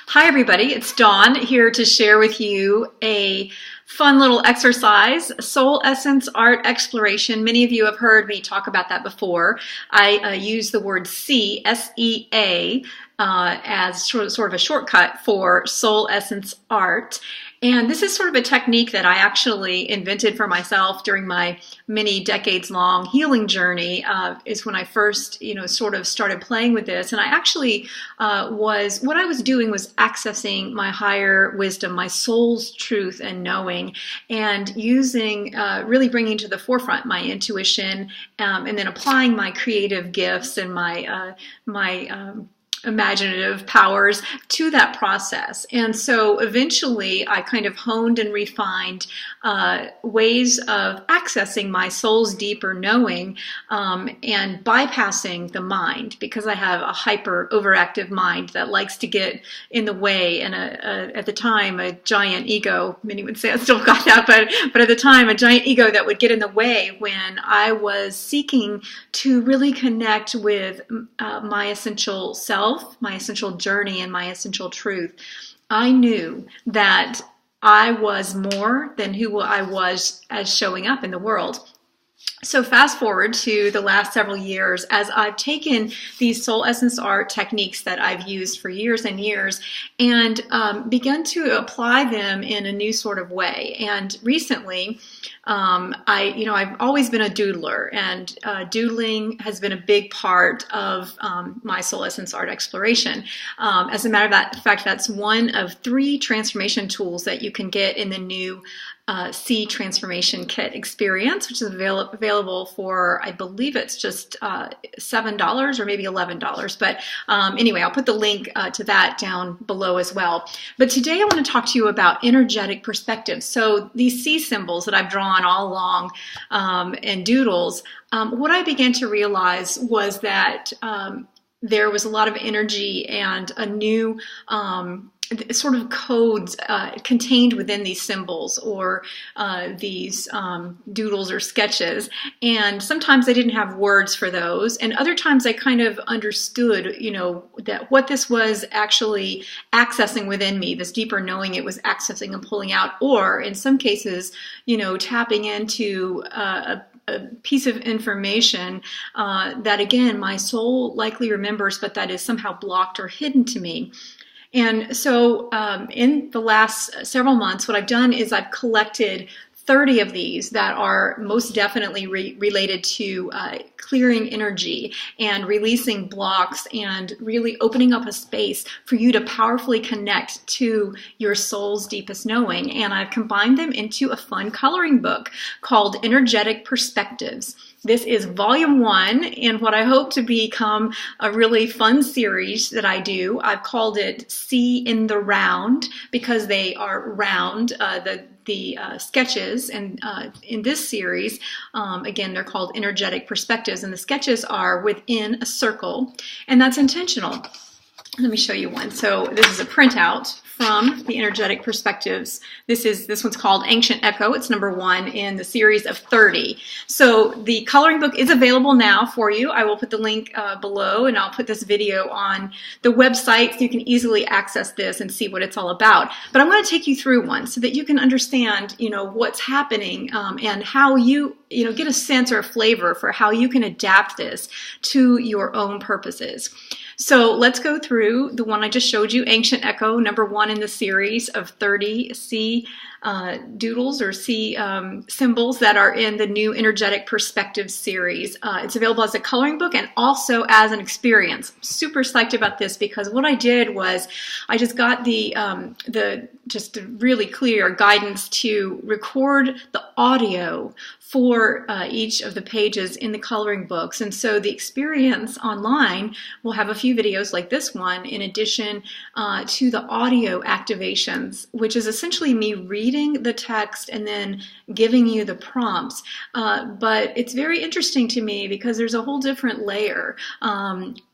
Hi everybody, it's Dawn here to share with you a fun little exercise, soul essence art exploration. Many of you have heard me talk about that before. I use the word SEA, S-E-A, as sort of a shortcut for soul essence art. And this is sort of a technique that I actually invented for myself during my many decades-long healing journey. Is when I first, sort of started playing with this. And I actually what I was doing was accessing my higher wisdom, my soul's truth and knowing, and using, really bringing to the forefront my intuition, and then applying my creative gifts and my imaginative powers to that process. And so eventually I kind of honed and refined ways of accessing my soul's deeper knowing, and bypassing the mind, because I have a hyper overactive mind that likes to get in the way, and at the time a giant ego. Many would say I still got that, but at the time a giant ego that would get in the way when I was seeking to really connect with my essential self, my essential journey, and my essential truth. I knew that I was more than who I was as showing up in the world. So fast forward to the last several years, as I've taken these soul essence art techniques that I've used for years and years and begun to apply them in a new sort of way. And recently, I've always been a doodler, and doodling has been a big part of my soul essence art exploration. As a matter of fact, that's one of 3 transformation tools that you can get in the new C Transformation Kit experience, which is available for, I believe it's just $7 or maybe $11. But anyway, I'll put the link to that down below as well. But today I want to talk to you about energetic perspectives. So these C symbols that I've drawn all along in doodles, what I began to realize was that there was a lot of energy and a new sort of codes contained within these symbols, or these doodles or sketches. And sometimes I didn't have words for those, and other times I kind of understood, that what this was actually accessing within me, this deeper knowing it was accessing and pulling out, or in some cases, tapping into a piece of information that, again, my soul likely remembers, but that is somehow blocked or hidden to me. And so in the last several months, what I've done is I've collected 30 of these that are most definitely related to clearing energy and releasing blocks, and really opening up a space for you to powerfully connect to your soul's deepest knowing. And I've combined them into a fun coloring book called Energetic Perspectives. This is volume 1 in what I hope to become a really fun series that I do. I've called it See in the Round because they are round, the sketches, and in this series, again, they're called Energetic Perspectives, and the sketches are within a circle, and that's intentional. Let me show you one. So this is a printout from the Energetic Perspectives. This one's called Ancient Echo. It's number 1 in the series of 30. So the coloring book is available now for you. I will put the link below, and I'll put this video on the website so you can easily access this and see what it's all about. But I'm going to take you through one so that you can understand, what's happening, and how you, get a sense or a flavor for how you can adapt this to your own purposes. So let's go through the one I just showed you, Ancient Echo, number 1 in the series of 30 C doodles or C symbols that are in the new Energetic Perspectives series. It's available as a coloring book and also as an experience. I'm super psyched about this because what I did was I just got the really clear guidance to record the audio for each of the pages in the coloring books. And so the experience online will have a few videos like this one, in addition to the audio activations, which is essentially me reading the text and then giving you the prompts. But it's very interesting to me because there's a whole different layer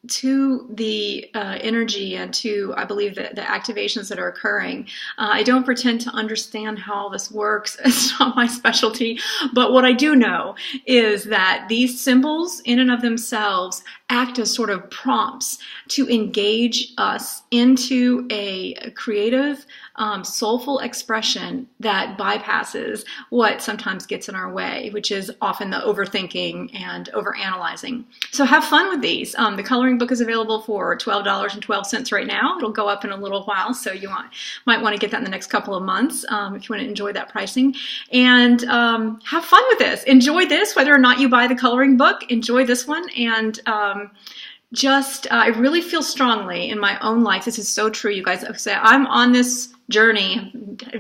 to the energy and to, I believe, the activations that are occurring. I don't pretend to understand how all this works. It's not my specialty. But what I do know is that these symbols in and of themselves act as sort of prompts to engage us into a creative, soulful expression that bypasses what sometimes gets in our way, which is often the overthinking and overanalyzing. So have fun with these. The coloring book is available for $12.12 right now. It'll go up in a little while, so you might want to get that in the next couple of months if you want to enjoy that pricing. And have fun with this. Enjoy this, whether or not you buy the coloring book. Enjoy this one, and I really feel strongly in my own life. This is so true, you guys. I'm on this journey,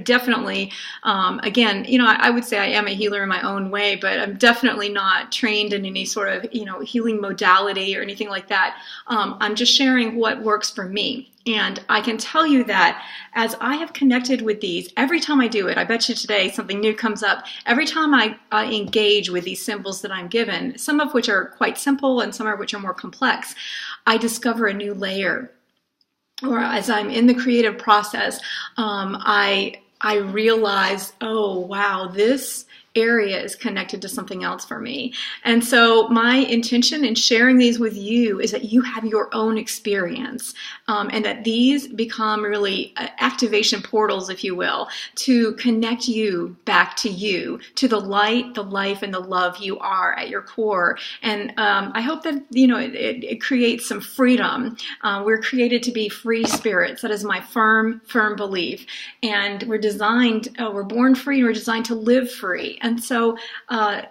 definitely. Again, I would say I am a healer in my own way, but I'm definitely not trained in any sort of, healing modality or anything like that. I'm just sharing what works for me. And I can tell you that as I have connected with these, every time I do it, I bet you today something new comes up. Every time I engage with these symbols that I'm given, some of which are quite simple and some of which are more complex, I discover a new layer. Or as I'm in the creative process, I realize, oh, wow, this area is connected to something else for me. And so my intention in sharing these with you is that you have your own experience, and that these become really activation portals, if you will, to connect you back to you, to the light, the life, and the love you are at your core. And I hope that, it creates some freedom. We're created to be free spirits. That is my firm belief. And we're born free, and we're designed to live free. And so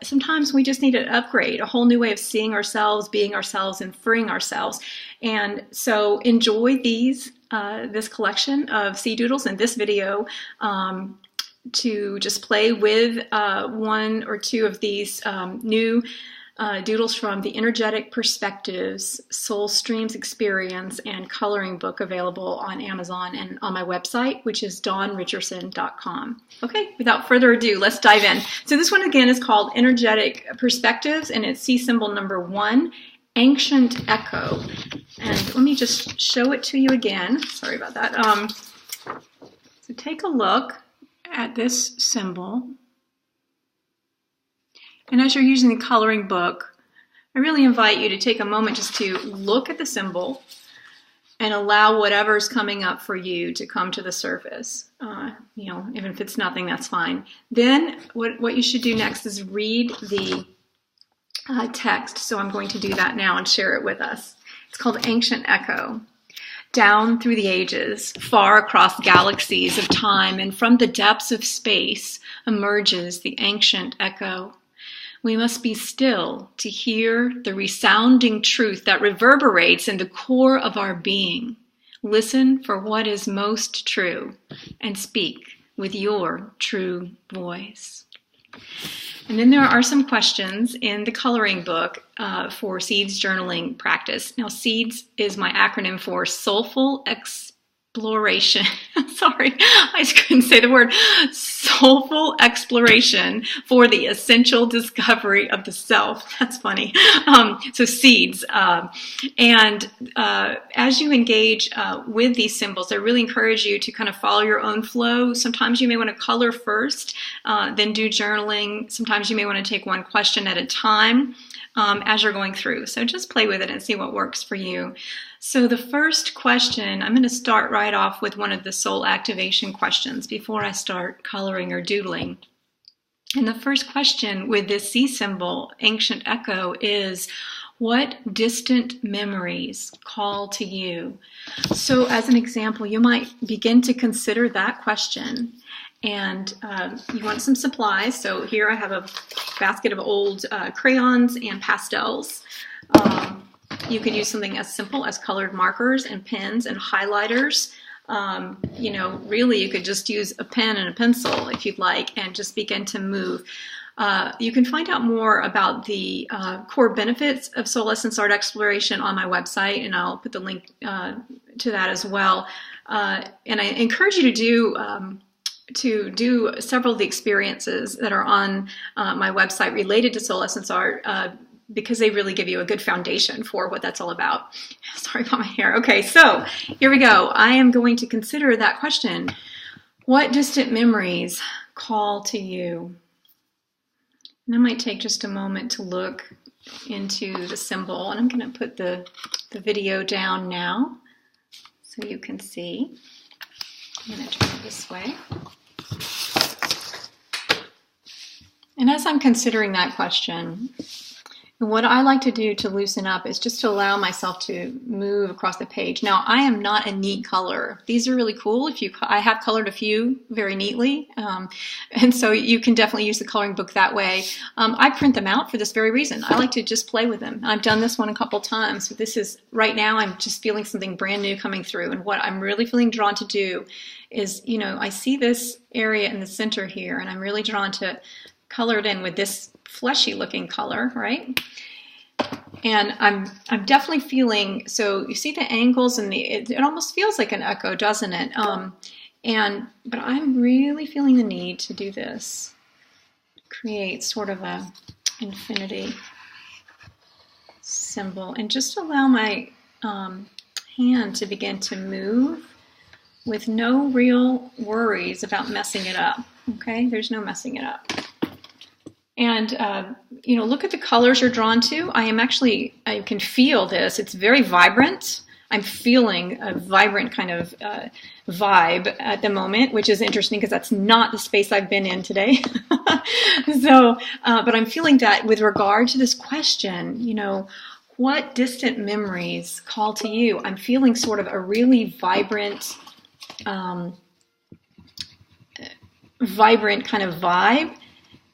sometimes we just need an upgrade, a whole new way of seeing ourselves, being ourselves, and freeing ourselves. And so enjoy this collection of seed doodles in this video, to just play with one or two of these new doodles from the Energetic Perspectives Soul Streams Experience and Coloring Book, available on Amazon and on my website, which is dawnricherson.com. Okay, without further ado, let's dive in. So this one again is called Energetic Perspectives, and it's C symbol number 1, Ancient Echo. And let me just show it to you again. Sorry about that. So take a look at this symbol. And as you're using the coloring book, I really invite you to take a moment just to look at the symbol and allow whatever's coming up for you to come to the surface. Even if it's nothing, that's fine. Then what you should do next is read the text. So I'm going to do that now and share it with us. It's called Ancient Echo. Down through the ages, far across galaxies of time, and from the depths of space emerges the ancient echo. We must be still to hear the resounding truth that reverberates in the core of our being. Listen for what is most true and speak with your true voice. And then there are some questions in the coloring book for SEEDS journaling practice. Now, SEEDS is my acronym for Soulful Exploration. Sorry, I just couldn't say the word. Soulful Exploration for the Essential Discovery of the Self. That's funny. So SEEDS. And as you engage with these symbols, I really encourage you to kind of follow your own flow. Sometimes you may want to color first, then do journaling. Sometimes you may want to take one question at a time as you're going through. So just play with it and see what works for you. So the first question, I'm going to start right off with one of the soul activation questions before I start coloring or doodling. And the first question with this C symbol, Ancient Echo, is, what distant memories call to you? So as an example, you might begin to consider that question. And you want some supplies. So here I have a basket of old crayons and pastels. You could use something as simple as colored markers and pens and highlighters. Really you could just use a pen and a pencil if you'd like, and just begin to move. You can find out more about the core benefits of soul essence art exploration on my website, and I'll put the link to that as well. And I encourage you to do several of the experiences that are on my website related to soul essence art, because they really give you a good foundation for what that's all about. Sorry about my hair. Okay, so here we go. I am going to consider that question. What distant memories call to you? And I might take just a moment to look into the symbol. And I'm going to put the video down now so you can see. I'm going to turn it this way. And as I'm considering that question, what I like to do to loosen up is just to allow myself to move across the page. Now, I am not a neat colorer. These are really cool. I have colored a few very neatly, and so you can definitely use the coloring book that way. I print them out for this very reason. I like to just play with them. I've done this one a couple times, but this is, right now, I'm just feeling something brand new coming through, and what I'm really feeling drawn to do is, I see this area in the center here, and I'm really drawn to color it in with this fleshy looking color, right? And I'm definitely feeling, so you see the angles and it almost feels like an echo, doesn't it? But I'm really feeling the need to do this, create sort of a infinity symbol, and just allow my hand to begin to move with no real worries about messing it up. Okay, there's no messing it up. And, look at the colors you're drawn to. I can feel this. It's very vibrant. I'm feeling a vibrant kind of vibe at the moment, which is interesting because that's not the space I've been in today. But I'm feeling that with regard to this question, what distant memories call to you? I'm feeling sort of a really vibrant kind of vibe.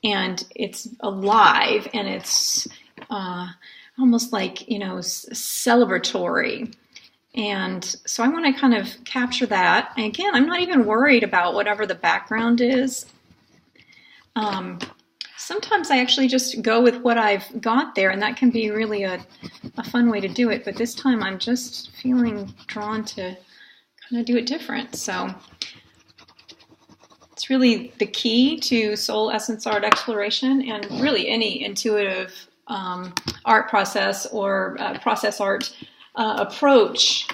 And it's alive, and it's almost like, celebratory. And so I want to kind of capture that. And again, I'm not even worried about whatever the background is. Sometimes I actually just go with what I've got there, and that can be really a fun way to do it. But this time I'm just feeling drawn to kind of do it different. So it's really the key to soul essence art exploration, and really any intuitive art process or process art approach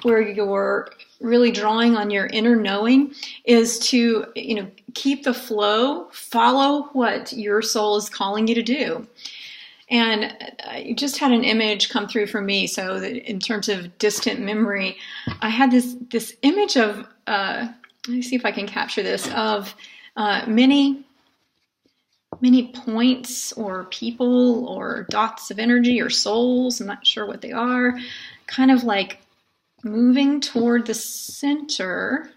where you're really drawing on your inner knowing, is to keep the flow, follow what your soul is calling you to do. And I just had an image come through for me. So that in terms of distant memory, I had this image of let me see if I can capture this, of many points or people or dots of energy or souls, I'm not sure what they are, kind of like moving toward the center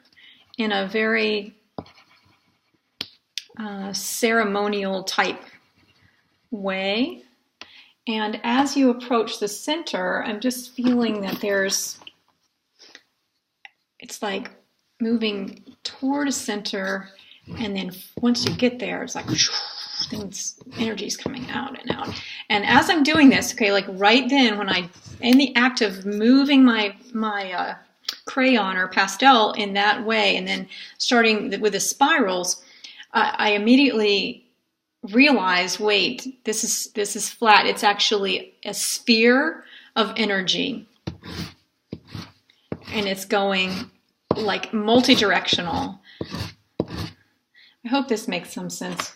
in a very ceremonial type way. And as you approach the center, I'm just feeling that it's like moving toward a center, and then once you get there, it's like energy's coming out and out. And as I'm doing this, okay, like right then, when in the act of moving my crayon or pastel in that way, and then starting with the spirals, I immediately realized, wait, this is flat. It's actually a sphere of energy, and it's going like multi-directional. I hope this makes some sense.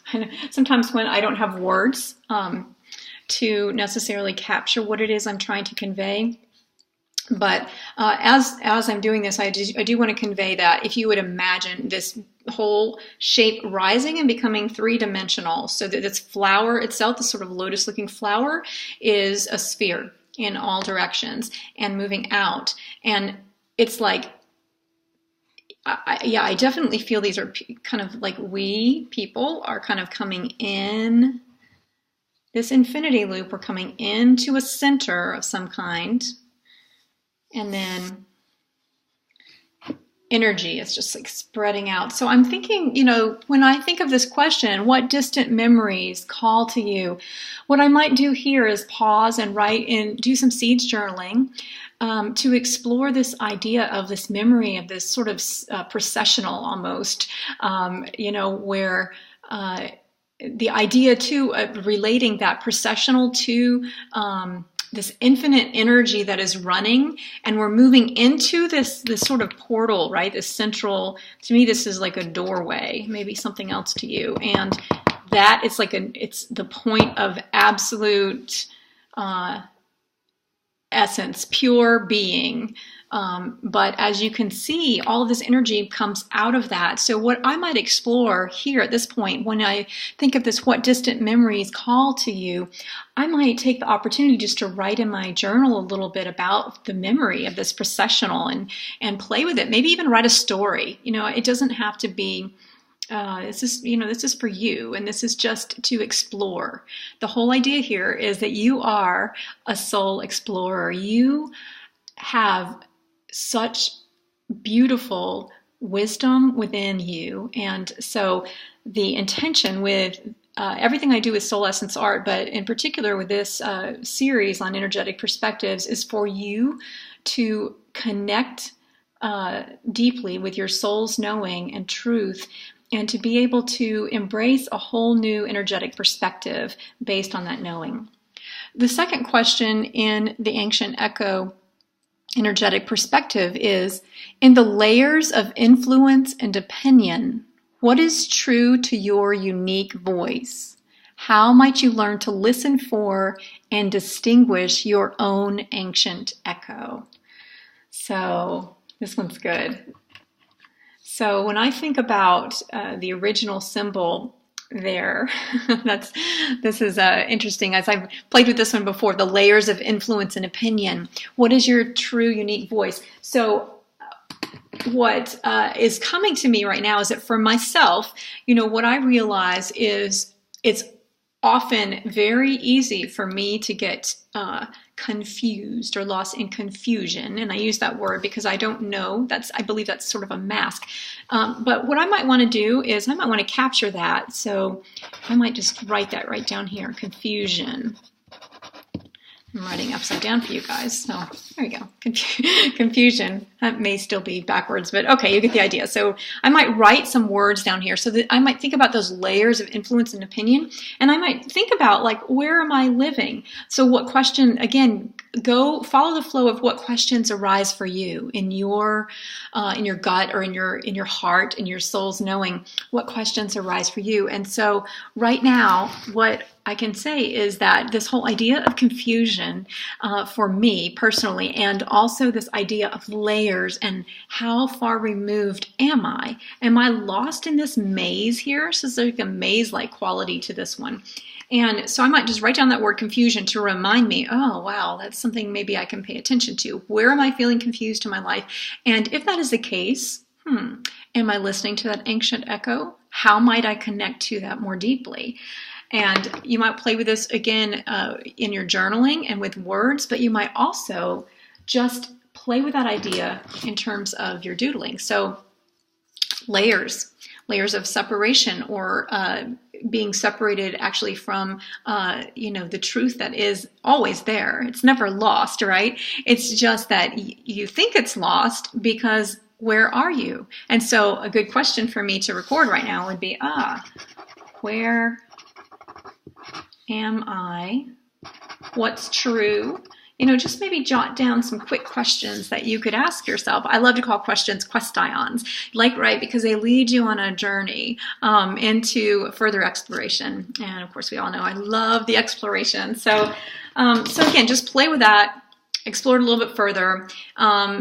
Sometimes when I don't have words to necessarily capture what it is I'm trying to convey, but as I'm doing this, I do want to convey that if you would imagine this whole shape rising and becoming three-dimensional, so that this flower itself, this sort of lotus-looking flower, is a sphere in all directions and moving out. And it's like, I definitely feel these are kind of like we people are kind of coming in this infinity loop. We're coming into a center of some kind, and then energy is just like spreading out. So I'm thinking, when I think of this question, what distant memories call to you? What I might do here is pause and write and do some seeds journaling to explore this idea of this memory of this sort of processional almost, where the idea too relating that processional to this infinite energy that is running, and we're moving into this sort of portal, right? This central, to me, this is like a doorway, maybe something else to you. And that it's the point of absolute essence, pure being. But as you can see, all of this energy comes out of that. So what I might explore here at this point, when I think of this, what distant memories call to you, I might take the opportunity just to write in my journal a little bit about the memory of this processional and play with it. Maybe even write a story. It doesn't have to be this is for you, and this is just to explore. The whole idea here is that you are a soul explorer. You have such beautiful wisdom within you. And so the intention with everything I do with Soul Essence Art, but in particular with this series on energetic perspectives, is for you to connect deeply with your soul's knowing and truth, and to be able to embrace a whole new energetic perspective based on that knowing. The second question in the Ancient Echo energetic perspective is, in the layers of influence and opinion, what is true to your unique voice? How might you learn to listen for and distinguish your own ancient echo? So this one's good. So when I think about the original symbol there, this is interesting. As I've played with this one before, the layers of influence and opinion. What is your true unique voice? So what is coming to me right now is that for myself, what I realize is it's often very easy for me to get confused or lost in confusion. And I use that word because I don't know. I believe that's sort of a mask. But what I might want to do is I might want to capture that. So I might just write that right down here, confusion. I'm writing upside down for you guys. So there you go. Confusion. That may still be backwards, but okay, you get the idea. So I might write some words down here so that I might think about those layers of influence and opinion. And I might think about, like, where am I living? So what question, again, go follow the flow of what questions arise for you in your gut or in your heart, in your soul's knowing. What questions arise for you? And so right now, what I can say is that this whole idea of confusion for me personally, and also this idea of layers and how far removed am I? Am I lost in this maze here? So there's like a maze-like quality to this one. And so I might just write down that word confusion to remind me, oh, wow, that's something maybe I can pay attention to. Where am I feeling confused in my life? And if that is the case, am I listening to that ancient echo? How might I connect to that more deeply? And you might play with this again in your journaling and with words, but you might also just play with that idea in terms of your doodling. So layers of separation, or being separated actually from, the truth that is always there. It's never lost, right? It's just that you think it's lost because where are you? And so a good question for me to record right now would be, where am I? What's true? Just maybe jot down some quick questions that you could ask yourself. I love to call questions questions, right? Because they lead you on a journey into further exploration. And of course, we all know I love the exploration. So again, just play with that. Explore it a little bit further.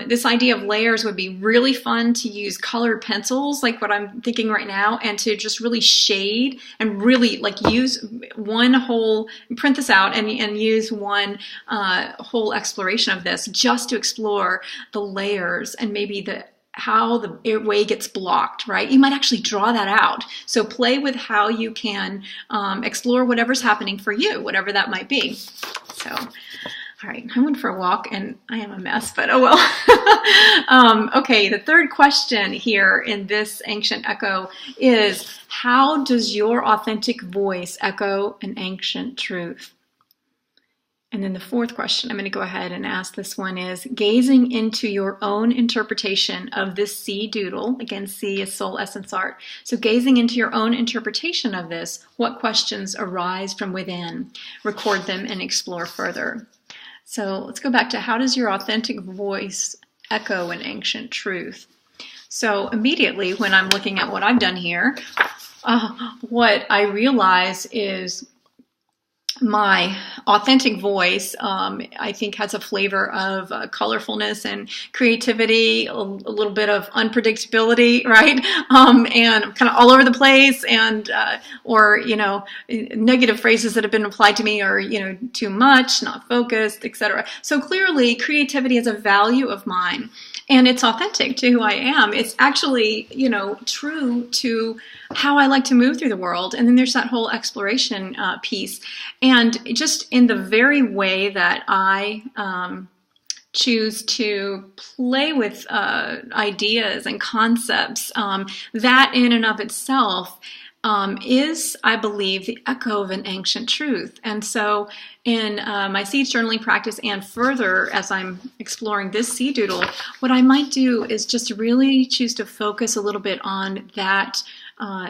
This idea of layers would be really fun to use colored pencils, like what I'm thinking right now, and to just really shade and really use one whole, print this out and use one whole exploration of this just to explore the layers and maybe how the airway gets blocked, right? You might actually draw that out. So play with how you can explore whatever's happening for you, whatever that might be. So. All right, I went for a walk and I am a mess, but oh well. Okay, the third question here in this ancient echo is, how does your authentic voice echo an ancient truth? And then the fourth question I'm going to go ahead and ask this one is, gazing into your own interpretation of this C doodle, again, C is Soul Essence Art. So gazing into your own interpretation of this, what questions arise from within? Record them and explore further. So let's go back to, how does your authentic voice echo an ancient truth? So immediately when I'm looking at what I've done here, what I realize is my authentic voice, I think, has a flavor of colorfulness and creativity, a little bit of unpredictability, right? And kind of all over the place, and or negative phrases that have been applied to me are too much, not focused, etc. So clearly, creativity is a value of mine. And it's authentic to who I am. It's actually, true to how I like to move through the world. And then there's that whole exploration piece. And just in the very way that I choose to play with ideas and concepts, that in and of itself is, I believe, the echo of an ancient truth. And so in my seed journaling practice, and further as I'm exploring this seed doodle, what I might do is just really choose to focus a little bit on that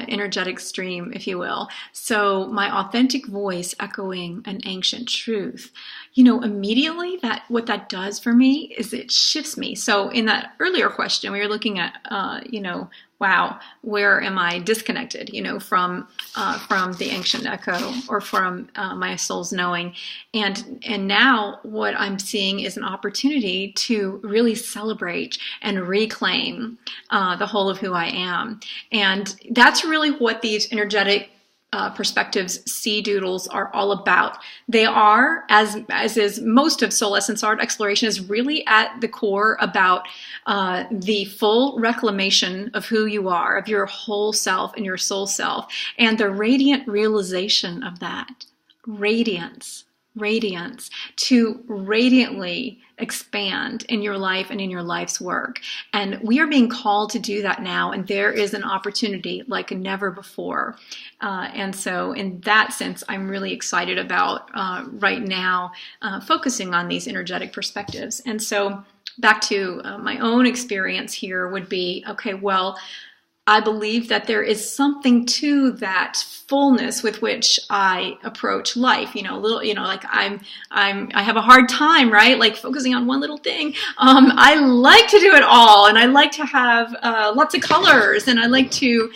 energetic stream, if you will. So my authentic voice echoing an ancient truth. Immediately what that does for me is it shifts me. So in that earlier question, we were looking at, wow, where am I disconnected, from the ancient echo, or from my soul's knowing, and now what I'm seeing is an opportunity to really celebrate and reclaim the whole of who I am, and that's really what these energetic perspectives seed doodles are all about. They are, as is most of soul essence art exploration, is really at the core about the full reclamation of who you are, of your whole self and your soul self, and the radiant realization of that. Radiance to radiantly expand in your life and in your life's work. And we are being called to do that now, and there is an opportunity like never before. And so in that sense, I'm really excited about right now focusing on these energetic perspectives. And so back to my own experience here would be, okay, well, I believe that there is something to that fullness with which I approach life. Like I have a hard time, right? Like focusing on one little thing. I like to do it all, and I like to have lots of colors, and I like to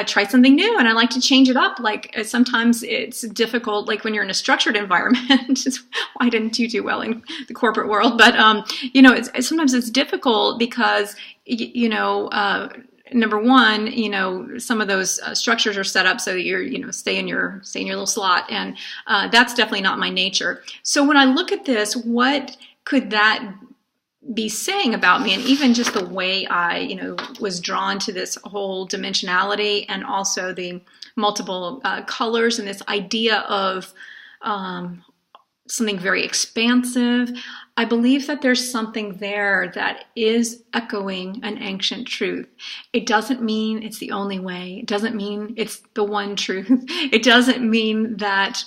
try something new, and I like to change it up. Like sometimes it's difficult, like when you're in a structured environment. Why didn't you do well in the corporate world? But sometimes it's difficult because number one, some of those structures are set up so that you're, stay in your little slot, and that's definitely not my nature. So when I look at this, what could that be saying about me? And even just the way I, was drawn to this whole dimensionality, and also the multiple colors, and this idea of something very expansive. I believe that there's something there that is echoing an ancient truth. It doesn't mean it's the only way. It doesn't mean it's the one truth. It doesn't mean that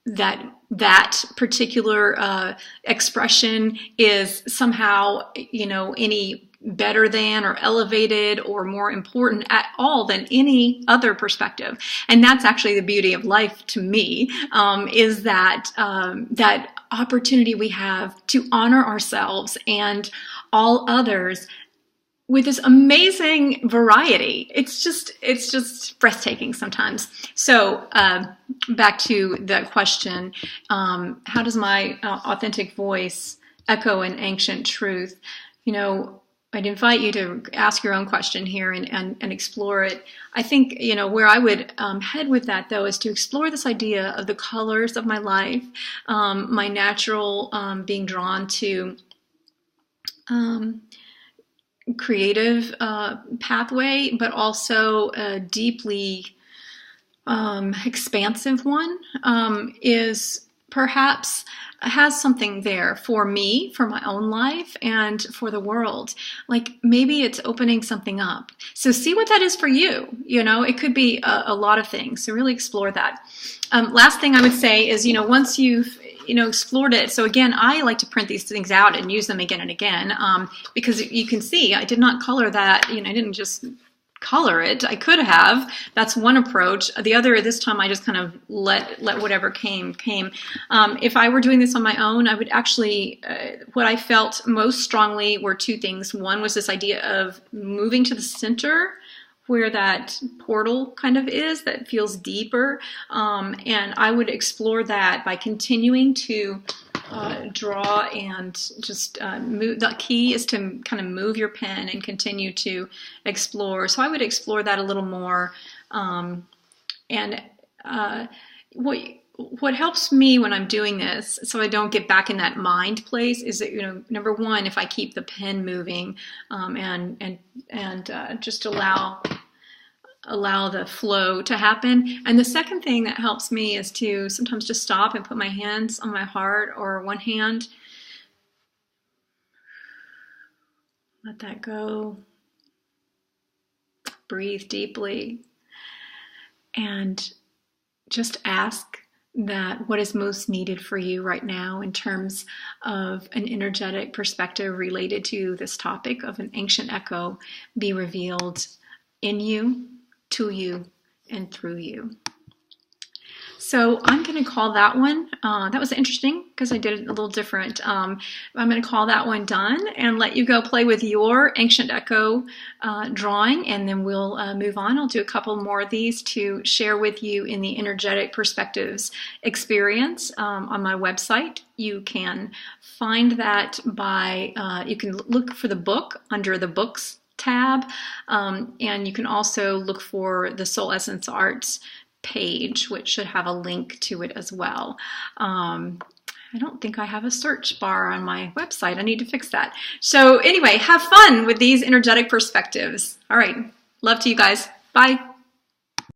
that particular expression is somehow, any better than or elevated or more important at all than any other perspective. And that's actually the beauty of life to me, is that that opportunity we have to honor ourselves and all others with this amazing variety. It's just breathtaking sometimes. So back to the question, how does my authentic voice echo an ancient truth? I'd invite you to ask your own question here and explore it. I think, where I would head with that, though, is to explore this idea of the colors of my life, my natural being drawn to creative pathway, but also a deeply expansive one, is perhaps has something there for me, for my own life, and for the world. Like maybe it's opening something up. So see what that is for you. It could be a lot of things. So really explore that. Last thing I would say is, once you've explored it. So again, I like to print these things out and use them again and again, because you can see I did not color that. I didn't just color it. I could have. That's one approach. The other, this time I just kind of let whatever came. If I were doing this on my own, I would actually, what I felt most strongly were two things. One was this idea of moving to the center, where that portal kind of is, that feels deeper. And I would explore that by continuing to draw and just move. The key is to kind of move your pen and continue to explore. So I would explore that a little more. And what helps me when I'm doing this, so I don't get back in that mind place, is that, number one, if I keep the pen moving, and just allow the flow to happen. And the second thing that helps me is to sometimes just stop and put my hands on my heart, or one hand, let that go, breathe deeply, and just ask that what is most needed for you right now in terms of an energetic perspective related to this topic of an ancient echo be revealed in you, to you, and through you. So I'm going to call that one, that was interesting because I did it a little different. I'm going to call that one done and let you go play with your ancient echo drawing, and then we'll move on. I'll do a couple more of these to share with you in the energetic perspectives experience on my website. You can find that by, you can look for the book under the books tab, and you can also look for the Soul Essence Arts page, which should have a link to it as well. I don't think I have a search bar on my website. I need to fix that. So anyway, have fun with these energetic perspectives. All right. Love to you guys. Bye.